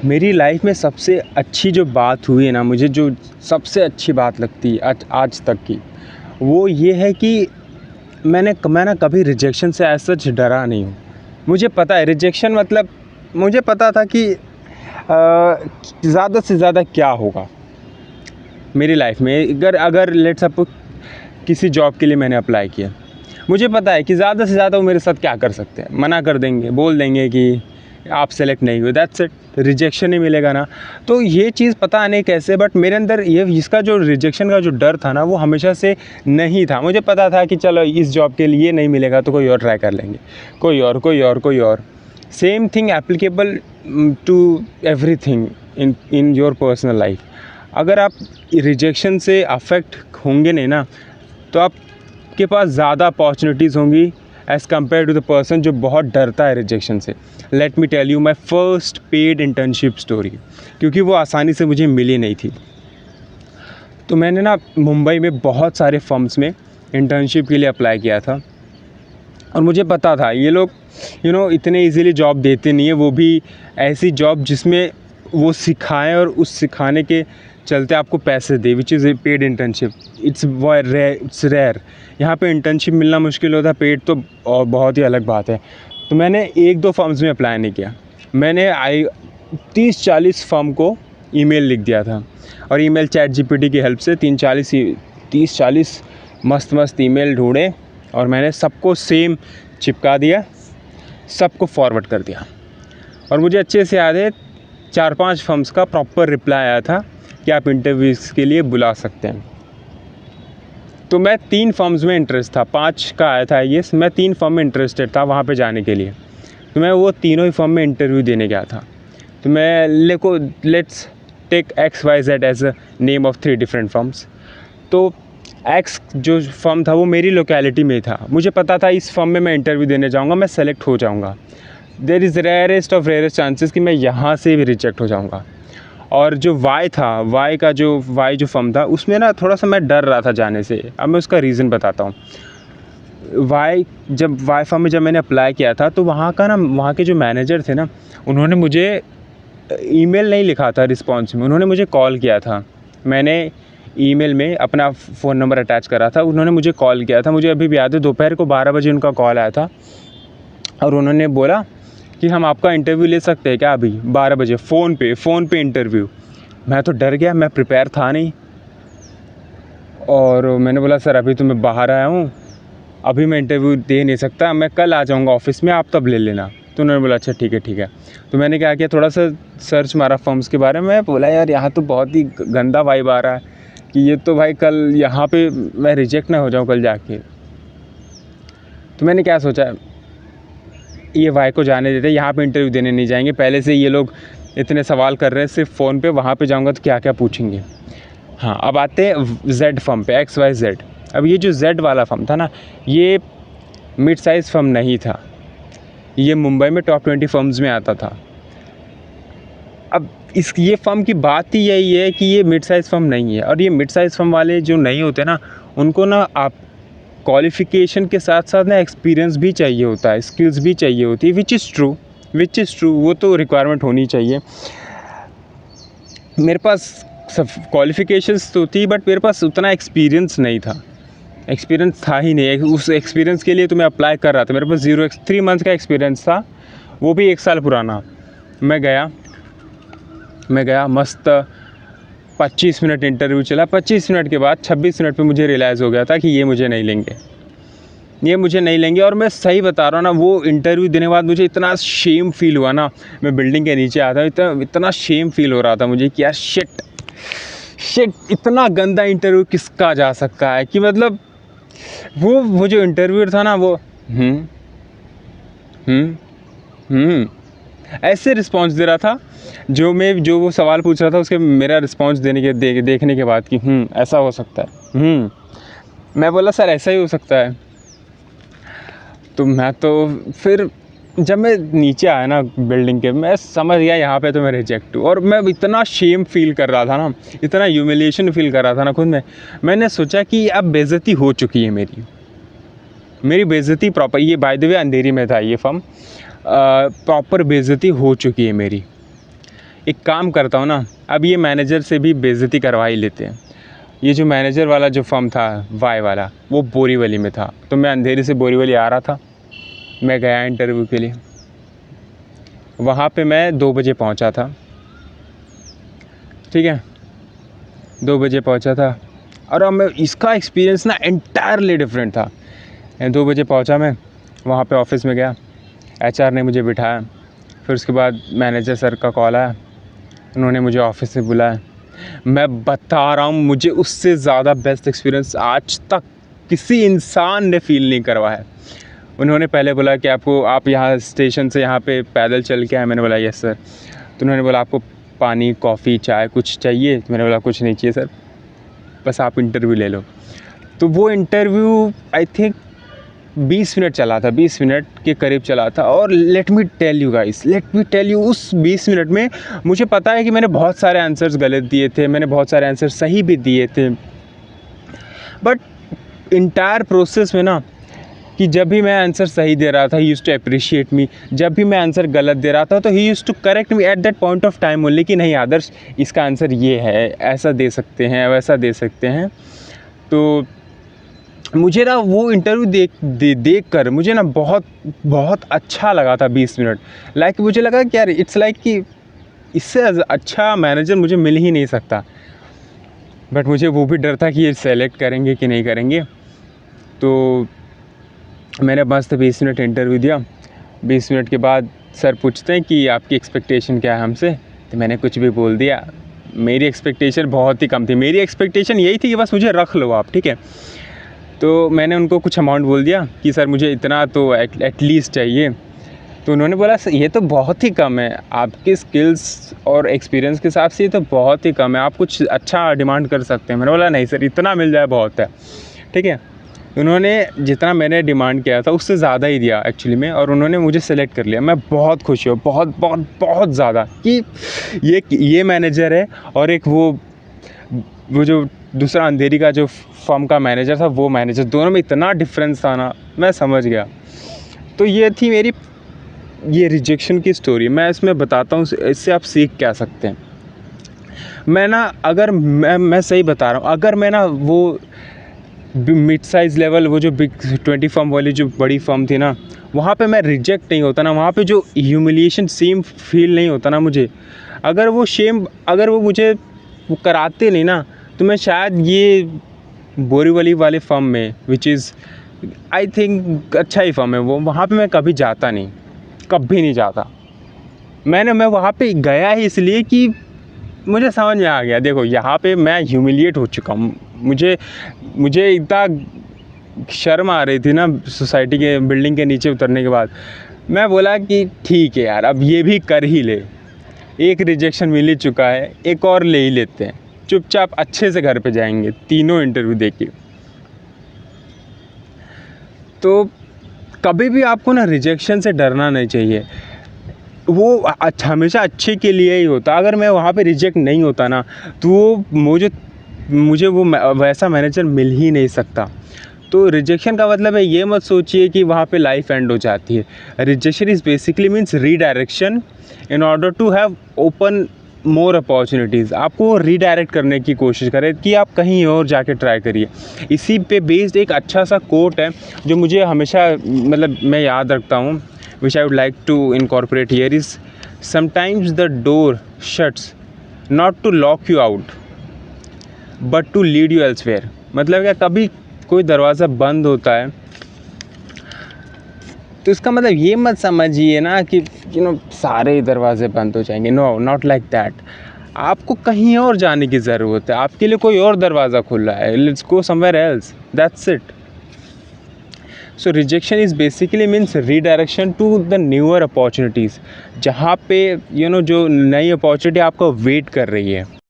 मेरी लाइफ में सबसे अच्छी जो बात हुई है ना, मुझे जो सबसे अच्छी बात लगती है आज आज तक की, वो ये है कि मैं ना कभी रिजेक्शन से एज़ सच डरा नहीं हूँ। मुझे पता है रिजेक्शन मतलब, मुझे पता था कि ज़्यादा से ज़्यादा क्या होगा मेरी लाइफ में। अगर लेट्स सपोज़ किसी जॉब के लिए मैंने अप्लाई किया, मुझे पता है कि ज़्यादा से ज़्यादा वो मेरे साथ क्या कर सकते हैं, मना कर देंगे, बोल देंगे कि आप सेलेक्ट नहीं हुए, दैट्स इट, रिजेक्शन ही मिलेगा ना। तो ये चीज़ पता नहीं कैसे, बट मेरे अंदर ये इसका जो रिजेक्शन का जो डर था ना, वो हमेशा से नहीं था। मुझे पता था कि चलो इस जॉब के लिए नहीं मिलेगा तो कोई और ट्राई कर लेंगे, कोई और। Same thing applicable to everything in your personal life. अगर आप रिजेक्शन से अफेक्ट होंगे नहीं ना, तो आपके पास ज़्यादा अपॉर्चुनिटीज़ होंगी as compared to the person जो बहुत डरता है रिजेक्शन से। Let me tell you my first paid internship story, क्योंकि वो आसानी से मुझे मिली नहीं थी। तो मैंने ना मुंबई में बहुत सारे फर्म्स में इंटर्नशिप के लिए अप्लाई किया था, और मुझे पता था ये लोग इतने इजीली जॉब देते नहीं है, वो भी ऐसी जॉब जिसमें वो सिखाएं और उस सिखाने के चलते आपको पैसे दे, which is a paid internship. It's rare. यहाँ पे इंटर्नशिप मिलना मुश्किल होता है, पेड तो और बहुत ही अलग बात है। तो मैंने 1-2 फर्म्स में अप्लाई नहीं किया, मैंने 30-40 फर्म को ईमेल लिख दिया था, और ईमेल चैट जीपीटी की हेल्प से 30-40 मस्त ईमेल ढूंढे, और मैंने सबको सेम चिपका दिया, सबको फॉरवर्ड कर दिया। और मुझे अच्छे से याद है 4-5 फर्म्स का प्रॉपर रिप्लाई आया था कि आप इंटरव्यूज़ के लिए बुला सकते हैं। तो मैं 3 फर्म्स में इंटरेस्ट था, 5 का आया था येस, मैं 3 फर्म में इंटरेस्टेड था वहाँ पे जाने के लिए। तो मैं वो तीनों ही फर्म में इंटरव्यू देने गया था। तो मैं let's take XYZ as a name of 3 different firms. तो एक्स जो फर्म था वो मेरी लोकेलिटी में था, मुझे पता था इस फर्म में मैं इंटरव्यू देने जाऊँगा, मैं सेलेक्ट हो जाऊँगा। There is rarest of rarest chances कि मैं यहाँ से भी रिजेक्ट हो जाऊँगा। और जो वाई जो फर्म था, उसमें ना थोड़ा सा मैं डर रहा था जाने से। अब मैं उसका रीज़न बताता हूँ। वाई फर्म में जब मैंने अप्लाई किया था, तो वहाँ के जो मैनेजर थे ना, उन्होंने मुझे ईमेल नहीं लिखा था रिस्पॉन्स में, उन्होंने मुझे कॉल किया था। मैंने ईमेल में अपना फ़ोन नंबर अटैच करा था, उन्होंने मुझे कॉल किया था। मुझे अभी भी याद है, दोपहर को 12 बजे उनका कॉल आया था, और उन्होंने बोला कि हम आपका इंटरव्यू ले सकते हैं क्या अभी 12 बजे, फ़ोन पे इंटरव्यू। मैं तो डर गया, मैं प्रिपेयर था नहीं, और मैंने बोला सर अभी तो मैं बाहर आया हूँ, अभी मैं इंटरव्यू दे नहीं सकता, मैं कल आ जाऊँगा ऑफिस में, आप तब ले लेना। तो उन्होंने बोला अच्छा ठीक है। तो मैंने क्या किया, थोड़ा सा सर्च मारा फर्म्स के बारे में, बोला यार यहाँ तो बहुत ही गंदा वाइब आ रहा है कि ये तो भाई कल यहाँ पे मैं रिजेक्ट ना हो जाऊँ कल जाके। तो मैंने क्या सोचा, ये वाई को जाने देते, यहाँ पे इंटरव्यू देने नहीं जाएंगे, पहले से ये लोग इतने सवाल कर रहे हैं सिर्फ फ़ोन पे, वहाँ पे जाऊँगा तो क्या क्या पूछेंगे। हाँ, अब आते हैं जेड फर्म पे, XYZ। अब ये जो जेड वाला फर्म था ना, ये मिड साइज़ फर्म नहीं था, ये मुंबई में टॉप 20 फर्म्स में आता था। अब ये फर्म की बात ही यही है कि ये मिड साइज़ फर्म नहीं है, और ये मिड साइज़ फर्म वाले जो नहीं होते ना, उनको ना आप क्वालिफ़िकेशन के साथ साथ ना एक्सपीरियंस भी चाहिए होता है, स्किल्स भी चाहिए होती है, विच इज़ ट्रू, वो तो रिक्वायरमेंट होनी चाहिए। मेरे पास सब क्वालिफ़िकेशंस तो थी, बट मेरे पास उतना एक्सपीरियंस नहीं था, एक्सपीरियंस था ही नहीं। उस एक्सपीरियंस के लिए तो मैं अप्लाई कर रहा था, मेरे पास 3 मंथ का एक्सपीरियंस था, वो भी 1 साल पुराना। मैं गया मस्त 25 मिनट इंटरव्यू चला। 25 मिनट के बाद 26 मिनट पे मुझे रियलाइज़ हो गया था कि ये मुझे नहीं लेंगे। और मैं सही बता रहा हूँ ना, वो इंटरव्यू देने के बाद मुझे इतना शेम फील हुआ ना, मैं बिल्डिंग के नीचे आया था, इतना शेम फील हो रहा था मुझे कि यार शिट, इतना गंदा इंटरव्यू किसका जा सकता है, कि मतलब वो जो इंटरव्यूअर था ना, वो ऐसे रिस्पॉन्स दे रहा था, जो वो सवाल पूछ रहा था उसके मेरा रिस्पॉन्स देखने के बाद कि ऐसा हो सकता है। मैं बोला सर ऐसा ही हो सकता है। तो मैं तो फिर जब मैं नीचे आया ना बिल्डिंग के, मैं समझ गया यहाँ पे तो मैं रिजेक्ट हूँ। और मैं इतना शेम फील कर रहा था ना, इतना ह्यूमिलिएशन फील कर रहा था ना खुद में। मैंने सोचा कि अब बेइज्जती हो चुकी है मेरी बेइज्जती प्रॉपर, ये बाय द वे अंधेरी में था ये फर्म, प्रॉपर बेइज्जती हो चुकी है मेरी। एक काम करता हूँ ना, अब ये मैनेजर से भी बेइज्जती करवा ही लेते हैं। ये जो मैनेजर वाला जो फर्म था वाई वाला, वो बोरीवली में था। तो मैं अंधेरी से बोरीवली आ रहा था, मैं गया इंटरव्यू के लिए। वहाँ पे मैं 2 बजे पहुँचा था, ठीक है, 2 बजे पहुँचा था। और अब मैं इसका एक्सपीरियंस ना एंटायरली डिफरेंट था। 2 बजे पहुँचा मैं, वहाँ पे ऑफिस में गया, एचआर ने मुझे बिठाया। फिर उसके बाद मैनेजर सर का कॉल आया, उन्होंने मुझे ऑफिस से बुलाया। मैं बता रहा हूँ, मुझे उससे ज़्यादा बेस्ट एक्सपीरियंस आज तक किसी इंसान ने फ़ील नहीं करवाया है। उन्होंने पहले बोला कि आप यहाँ स्टेशन से यहाँ पे पैदल चल के आए। मैंने बोला यस सर। तो उन्होंने बोला आपको पानी, कॉफ़ी, चाय कुछ चाहिए? तो मैंने बोला कुछ नहीं चाहिए सर, बस आप इंटरव्यू ले लो। तो वो इंटरव्यू आई थिंक 20 मिनट चला था, 20 मिनट के करीब चला था। और लेट मी टेल यू उस 20 मिनट में मुझे पता है कि मैंने बहुत सारे आंसर्स गलत दिए थे, मैंने बहुत सारे आंसर सही भी दिए थे, बट इंटायर प्रोसेस में ना, कि जब भी मैं आंसर सही दे रहा था he used to appreciate me, जब भी मैं आंसर गलत दे रहा था तो he used to correct me at that point of time only कि नहीं आदर्श, इसका आंसर ये है, ऐसा दे सकते हैं, वैसा दे सकते हैं। तो मुझे ना वो इंटरव्यू देख कर मुझे ना बहुत अच्छा लगा था 20 मिनट। लाइक मुझे लगा कि यार इट्स लाइक कि इससे अच्छा मैनेजर मुझे मिल ही नहीं सकता। बट मुझे वो भी डर था कि ये सेलेक्ट करेंगे कि नहीं करेंगे। तो मैंने मस्त 20 मिनट इंटरव्यू दिया। 20 मिनट के बाद सर पूछते हैं कि आपकी एक्सपेक्टेशन क्या है हमसे। तो मैंने कुछ भी बोल दिया। मेरी एक्सपेक्टेशन बहुत ही कम थी, मेरी एक्सपेक्टेशन यही थी कि बस मुझे रख लो आप, ठीक है। तो मैंने उनको कुछ अमाउंट बोल दिया कि सर मुझे इतना तो एटलीस्ट चाहिए। तो उन्होंने बोला ये तो बहुत ही कम है, आपके स्किल्स और एक्सपीरियंस के हिसाब से ये तो बहुत ही कम है, आप कुछ अच्छा डिमांड कर सकते हैं। मैंने बोला नहीं सर, इतना मिल जाए बहुत है, ठीक है। उन्होंने जितना मैंने डिमांड किया था उससे ज़्यादा ही दिया एक्चुअली में, और उन्होंने मुझे सेलेक्ट कर लिया। मैं बहुत खुश हूँ, बहुत ज़्यादा, कि ये मैनेजर है और एक वो जो दूसरा अंधेरी का जो फर्म का मैनेजर था, वो मैनेजर, दोनों में इतना डिफरेंस था ना, मैं समझ गया। तो ये थी मेरी ये रिजेक्शन की स्टोरी। मैं इसमें बताता हूँ इससे आप सीख क्या सकते हैं। मैं सही बता रहा हूँ, अगर मैं ना वो मिड साइज़ लेवल, वो जो बिग 20 फर्म वाली जो बड़ी फर्म थी ना, वहाँ पे मैं रिजेक्ट नहीं होता ना, वहाँ पे जो ह्यूमिलिएशन सेम फील नहीं होता ना मुझे, अगर वो मुझे वो कराते नहीं ना, तो मैं शायद ये बोरीवली वाले फर्म में, विच इज़ आई थिंक अच्छा ही फर्म है वो, वहाँ पे मैं कभी जाता नहीं, कभी नहीं जाता। मैं वहाँ पे गया ही इसलिए कि मुझे समझ में आ गया, देखो यहाँ पे मैं ह्यूमिलिएट हो चुका हूँ। मुझे इतना शर्म आ रही थी ना सोसाइटी के बिल्डिंग के नीचे उतरने के बाद। मैं बोला कि ठीक है यार, अब ये भी कर ही ले, एक रिजेक्शन मिल ही चुका है, एक और ले ही लेते हैं, चुपचाप अच्छे से घर पे जाएंगे, तीनों इंटरव्यू देके। तो कभी भी आपको ना रिजेक्शन से डरना नहीं चाहिए, वो हमेशा अच्छे के लिए ही होता। अगर मैं वहाँ पे रिजेक्ट नहीं होता ना, तो मुझे वो वैसा मैनेजर मिल ही नहीं सकता। तो रिजेक्शन का मतलब है ये मत सोचिए कि वहाँ पे लाइफ एंड हो जाती है। Rejection is basically means redirection in order to have open more opportunities. आपको रीडायरेक्ट करने की कोशिश करें कि आप कहीं और जाके ट्राई करिए। इसी पे बेस्ड एक अच्छा सा कोट है जो मुझे हमेशा मतलब मैं याद रखता हूँ, which I would like to incorporate here is sometimes the door shuts not to lock you out but to lead you elsewhere। मतलब क्या, कभी कोई दरवाज़ा बंद होता है तो इसका मतलब ये मत समझिए ना कि सारे दरवाजे बंद हो जाएंगे। No, not like that. आपको कहीं और जाने की ज़रूरत है, आपके लिए कोई और दरवाज़ा खुला है, let's go somewhere else, that's it. So rejection is basically means redirection to the newer opportunities, जहाँ पे जो नई अपॉर्चुनिटी आपको वेट कर रही है।